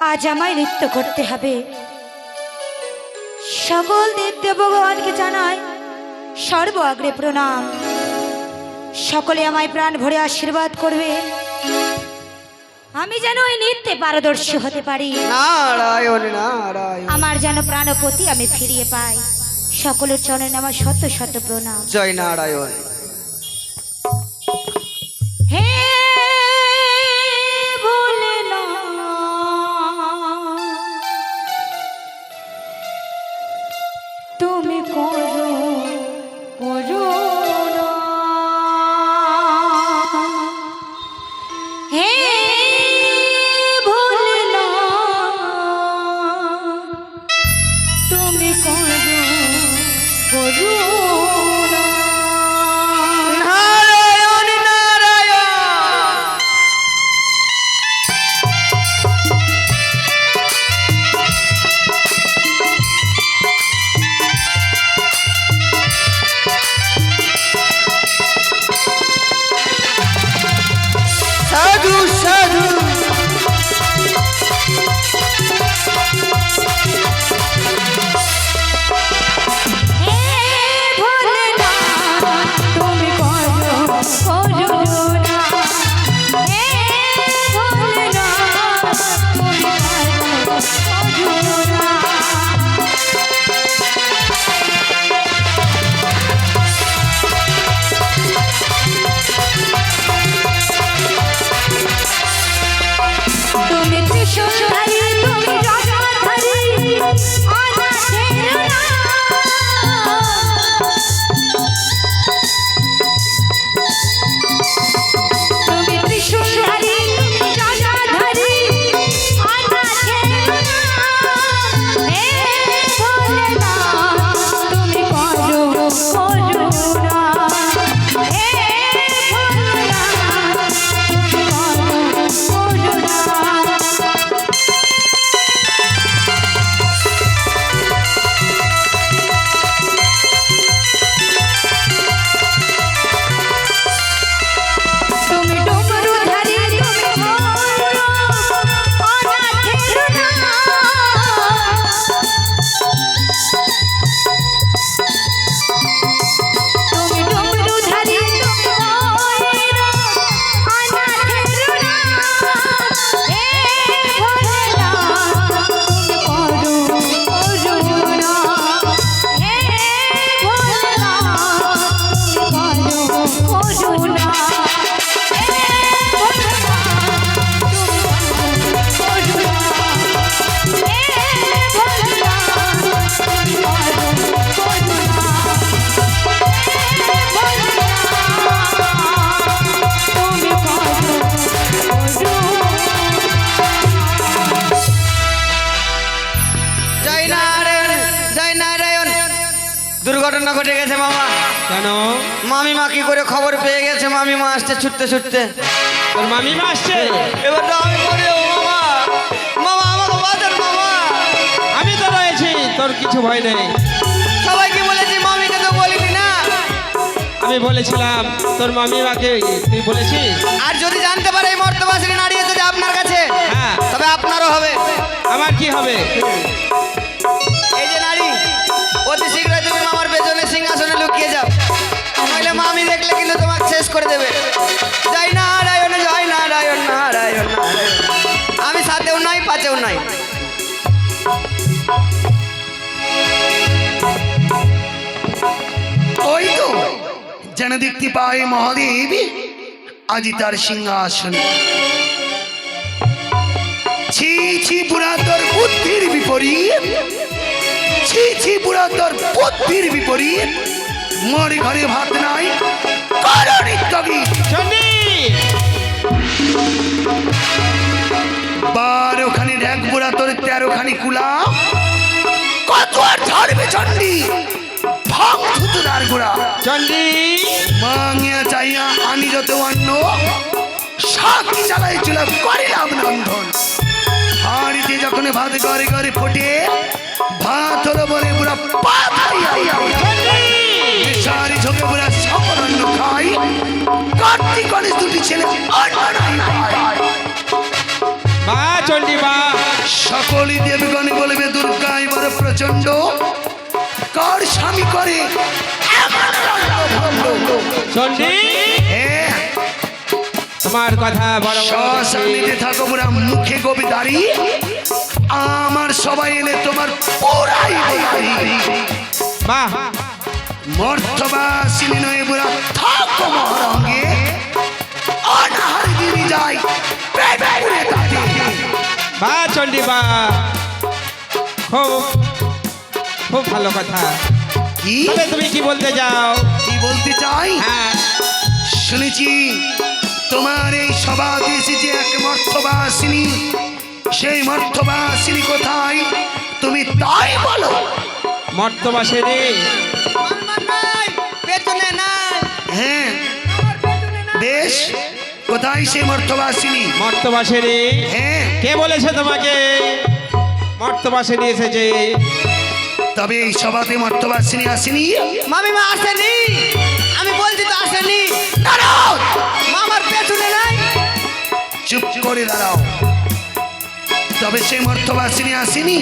আজ আমায় নৃত্য করতে হবে। সকল দেব দেবগণকে জানাই সর্ব আগ্রে প্রণাম। সকলে আমায় প্রাণ ভরে আশীর্বাদ করবে, আমি যেন ওই নৃত্যে পারদর্শী হতে পারি। নারায়ণ নারায়ণ। আমার যেন প্রাণপতি আমি ফিরিয়ে পাই। সকলের চরণে আমার শত শত প্রণাম। জয় নারায়ণ। হে ভোলেনাথ, তুমি করো করুণা। হে ভোলেনাথ, তুমি করো করুণা। নারায়ণ নারায়ণ। সাধু সাধু। হে ভোলেনাথ, তুমি করো করুণা। হে ভোলেনাথ, তুমি করো করুণা। তুমি ত্রিশূলধারী, তুমি জটাধারী, অনাথের তুমি ত্রিশূলধারী, তুমি জটাধারী, অনাথের হে ভোলেনাথ, তুমি করো করুণা। হে ভোলেনাথ, তুমি করো করুণা। তুমি ডমরুধারী, তুমি করো অনাথের তুমি ডমরুধারী, তুমি করো অনাথের হে ভোলেনাথ, তুমি করো করুণা। হে ভোলেনাথ, তুমি করো করুণা। জয় নারায়ণ জয় নারায়ণ। দুর্ঘটনা ঘটে গেছে মামা। কেন? মামিমা কি করে খবর পেয়ে গেছে? মামিমা আসছে ছুটতে ছুটতে। তোর মামিমা আসছে? এবার তো আমি করে দেবো মামা। মামা আমাকে বাঁচান মামা। আমি তো রয়েছি, তোর কিছু ভয় নেই। সবাইকে বলেছি, মামিকে তো বলিনি না। আমি বলেছিলাম তোর মামিমাকে, তুই বলেছিস? আর যদি জানতে পারে এই মর্তবাসিনী নারী এসেছে আপনার কাছে, হ্যাঁ। তবে আপনারও হবে। আমার কি হবে? এই যে নারী, অতি শীঘ্রই তুমি মামার পেছনে সিংহাসনে লুকিয়ে যাও, নইলে মামি দেখলে কিন্তু তোমাকে শেষ করে দেবে। জয় নারায়ণ জয় নারায়ণ নারায়ণ নারায়ণ। আমি সাথেও নাই পাঁচেও নাই। ওই তো যেন দেখতে পাই মহাদেব আজি তার সিংহাসনে। ছি ছি বুড়া তোর বুদ্ধির বিপরীত, ছি ছি বুড়া তোর বুদ্ধির বিপরীত। মোর ঘরে ভাত নাই, করো নিত্যগীত। চন্ডী! বারোখানি ঢেক বুড়া তোর 13খানি কুলা। কত আর ছাড়বে চন্ডী, ভাঙ থুতুদার গোড়া। চন্ডী! মাঙিয়া চাইয়া আনি যত অন্ন, সাক্ষী চালাই চুলা করিলাম নন্দন। হাড়িতে যখন ভাত ঘরে ঘরে ফোটে, ভাত হলো বলে বুড়া পাতাইয়া সারি ঝোঁকে বুড়া সকল অন্ন খাই। কার্তিক গণেশ দুটি ছেলে অন্ন নাই পায়। মা চন্ডী মা, কলি দেবগণে বলবে দুর্গা এবার প্রচন্ড কার স্বামী করে এমন রঙ্গভঙ্গ। চন্ডী হ্যাঁ, তোমার কথা বড় বড় দেখছি। শান্তিতে থাকো পুরা মুখে গোবিদারি আমার সবাই এলে তোমার পুরাই গোবিদারি বাহ মর্তবাসিনী নয় পুরা থাকো মহারঙ্গে অনাহার দিদি যায় পেট পুরে তাতে। বাহ চন্ডী বাহ, খুব খুব ভালো কথা। কি তবে তুমি কি বলতে যাও? কি বলতে চাই? হ্যাঁ, শুনেছি তোমার এই সভাতে এসেছে এক মর্তবাসিনী, সেই মর্তবাসিনী কোথায় তুমি তাই বলো। মর্তবাসে রে। আমার নাই, পেছনে নাই। হ্যাঁ বেশ, কোথায় সেই মর্তবাসিনী? মর্তবাসে রে। হ্যাঁ, কে বলেছে তোমাকে মর্তবাসে নিয়ে এসেছে? তবে এই সভাতে মর্তবাসিনী আসেনি। মামিমা আসেনি, আমি বলছি তো আসেনি। দাঁড়াও, মামার পেছনে নাই। চুপ করে দাঁড়াও। তবে সেই মর্তবাসিনী আসেনি।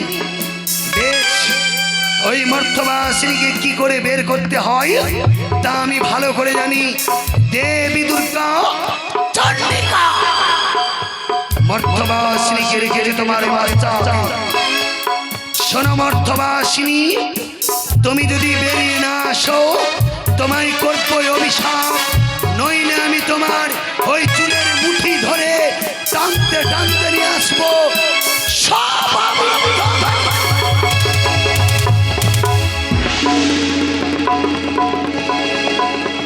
বেশ, ওই মর্তবাসিনীকে কি করে বের করতে হয় তা আমি ভালো করে জানি। দেবী দুর্গা চণ্ডিকা মর্তবাসিনীকে রেখেছে তোমার বাচ্চা। শোনো মর্তবাসিনী, তুমি যদি বেরিয়ে না আসো তোমায় করবো অভিশাপ, নইলে আমি তোমার ওই চুলের মুঠি ধরে টানতে টানতে নিয়ে আসবো সব আমার।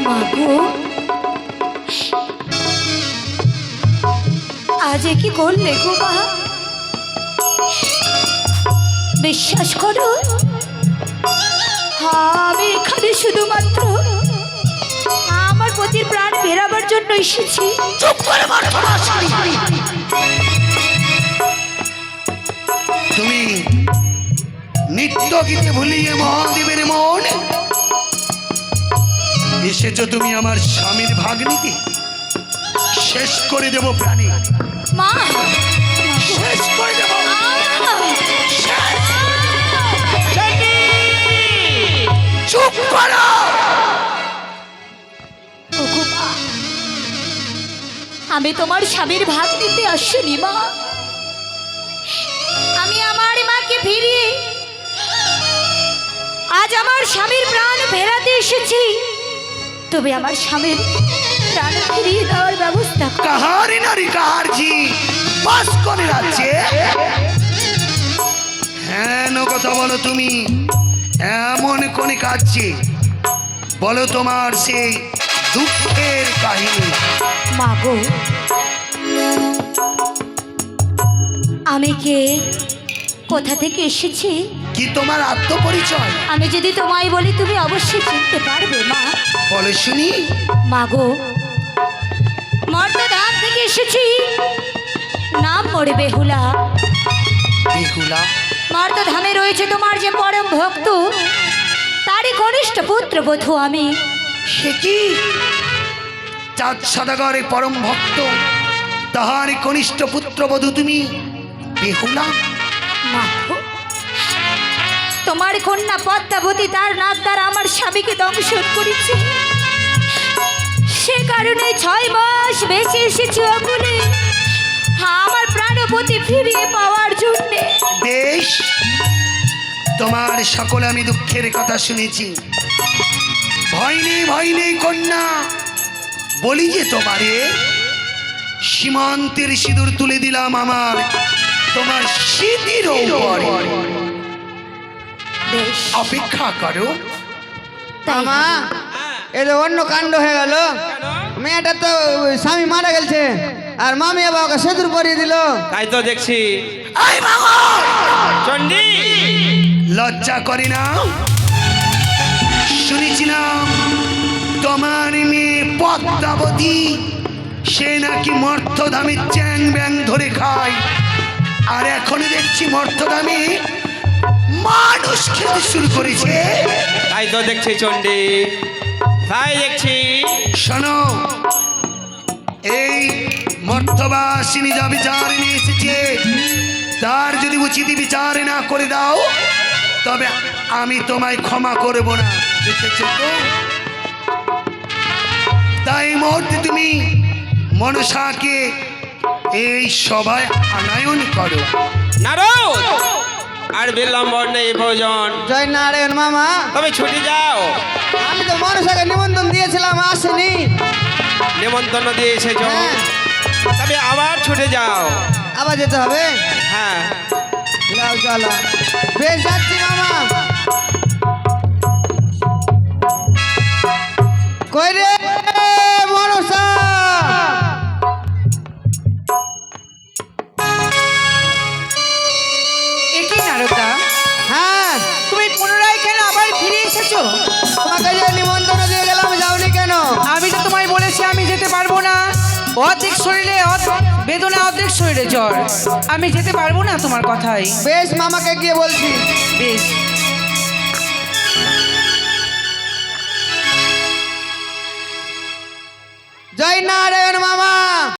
মাগো, আজ এ কি করলে গো মা? বিশ্বাস করো, আমি এখানে শুধুমাত্র আমার পতির প্রাণ ফেরাবার জন্য এসেছি। চুপ করে মর্তবাসিনী, তুমি নিত্য গীতে ভুলিয়ে মহাদেবের মন এসেছো তুমি আমার স্বামীর ভাগ নিতে। শেষ করে দেব প্রাণী, মা, শেষ করে দেব। চুপ করো। ওগো মা, আমি তোমার স্বামীর ভাগ নিতে আসিনি মা। আমি আমার মাকে ফিরিয়ে আজ আমার স্বামীর প্রাণ ফেরাতে এসেছি। তবে আমার স্বামীর প্রাণ ফিরিয়ে দেওয়ার ব্যবস্থা করো। কাহারি নারী কাহার জি বাস করে রাজ্যে। হ্যাঁ কথা বলো তুমি, এমন কোন কাজে বলো তোমার সেই দুঃখের কাহিনী। মাগো, আমি কে, কোথা থেকে এসেছি কি তোমার আত্মপরিচয় আমি যদি তোমায় বলি তুমি অবশ্যই চিনতে পারবে মা। বলে শুনি। মাগো, মর্তধাম থেকে এসেছি, নাম মোড়ে বেহুলা। বেহুলা? মর্তধামে রয়েছে তোমার যে পরম ভক্ত, তারই কনিষ্ঠ পুত্র বধূ আমি। সে কি চাঁদ সদাগরে পরম ভক্ত, তাহার কনিষ্ঠ পুত্র বধূ তুমি বেহুলা? মাগো, তোমার কন্যা পদ্মাবতী তার নাক দ্বারা আমার স্বামীকে দংশন করেছে। সে কারণে 6 মাস বেঁচে এসেছি অকুলে আমার প্রাণপতি ফিরিয়ে পাওয়ার জন্যে। বেশ, তোমার সকলে আমি দুঃখের কথা শুনেছি। ভয় নেই কন্যা, বলি যে তোমারে সীমান্তের সিঁদুর তুলে দিলাম আমার তোমার স্মৃতির উপরে। বেশ, অপেক্ষা করো। তাই মামা, হবে। এ তো অন্য কাণ্ড হয়ে গেল। মেয়েটা তো স্বামী মারা গেছে, আর মামি আবার ওকে সেতুর পরিয়ে দিল। তাই তো দেখছি। এই মামা, চন্ডী, লজ্জা করে না? শুনেছিলাম তোমার মেয়ে পদ্মাবতী সে নাকি মর্তধামে চ্যাং ব্যাং ধরে খায়, আর এখন দেখছি মর্তধামে মানুষ খেতে শুরু করেছে। তাই তো দেখছি চন্ডী, তাই দেখছি। শোনো, এই মর্তবাসিনী যা বিচার নিয়ে এসেছে তার যদি উচিত বিচার না করে দাও তবে আমি তোমায় ক্ষমা করব না, দেখেছো তো? তাই মুহূর্তে তুমি মনসাকে এই সভায় আনায়ন করো। নারদ আর বিলম্ব নেই প্রয়োজন, জয় নারায়ণ মামা। তবে ছুটি যাও। আমি তো মানুষকে নিমন্ত্রণ দিয়েছিলাম, আসেনি। নিমন্ত্রণ দিয়ে এসেছো, হ্যাঁ। তবে আবার ছুটে যাও। আবার যেতে হবে? হ্যাঁ, যাও চলো। বেশ যাচ্ছি মামা। কই রে মনসা? একই নারদা, হ্যাঁ, তুমি পুনরায় কেন আবার ফিরে এসেছো? তোমাকে যে নিমন্ত্রণ দিয়ে গেলাম, যাওনি কেন? আমি তো তোমায় বলেছি আমি যেতে পারবো না। অর্ধেক শরীরে বেদনা, অর্ধেক শরীরে জ্বর। আমি যেতে পারবো না তোমার কথাই। বেশ, মামাকে গিয়ে বলছি। বেশ। জয় নারায়ণ মামা।